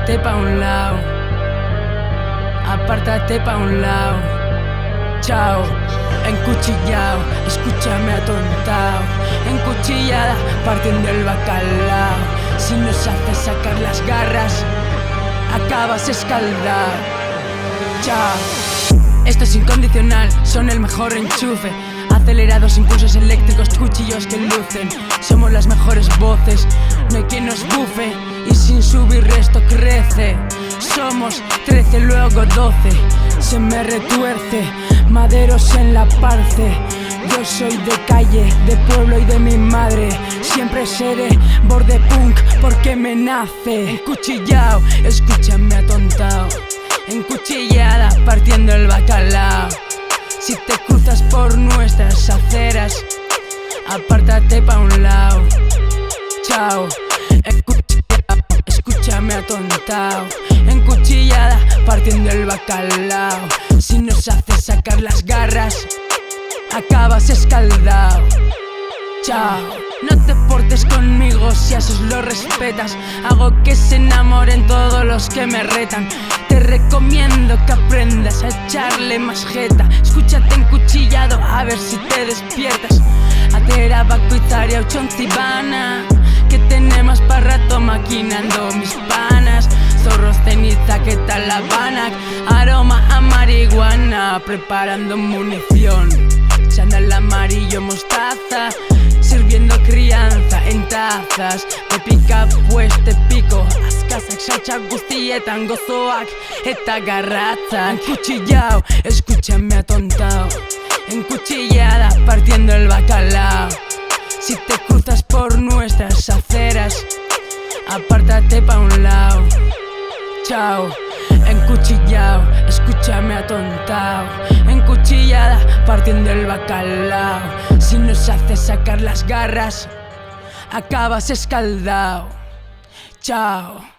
Apártate pa' un lado, apártate pa' un lado. Chao, encuchillao, escúchame atontao. Encuchillada, partiendo el bacalao. Si nos haces sacar las garras, acabas escaldado. Chao. Esto es incondicional, son el mejor enchufe. Acelerados, impulsos eléctricos, cuchillos que lucen. Somos las mejores voces, no hay quien nos bufe. Y sin subir esto crece. Somos 13, luego 12. Se me retuerce, maderos en la parce. Yo soy de calle, de pueblo y de mi madre. Siempre seré borde punk porque me nace. Encuchillao, escúchame atontao. Encuchillada, partiendo el bacalao. Si te cruzas por nuestras aceras, apártate pa' un lado. Chao, escúchame atontao. Encuchillada, partiendo el bacalao. Si nos haces sacar las garras, acabas escaldao. Chao. No te portes conmigo si a esos lo respetas. Hago que se enamoren todos los que me retan. Te recomiendo que aprendas a echarle más jeta. Escúchate encuchillado a ver si te despiertas. Atera, bacuizaria, uchonzibana, que tenemos para rato maquinando mis panas. Zorros, ceniza, ¿qué tal La Habana? Aroma a marihuana, preparando munición. Chándal amarillo, mostaza, sirviendo crianza en tazas. Me pica pues te pico. Azkazak, saltsa guztietan gozoak eta garratza. Encuchillao, escúchame atontao. Encuchillada, partiendo el bacalao. Si te cruzas por nuestras aceras, apártate pa' un lado. Chao, encuchillao, escúchame atontao. Encuchillada, partiendo el bacalao. Si nos haces sacar las garras, acabas escaldao. Chao.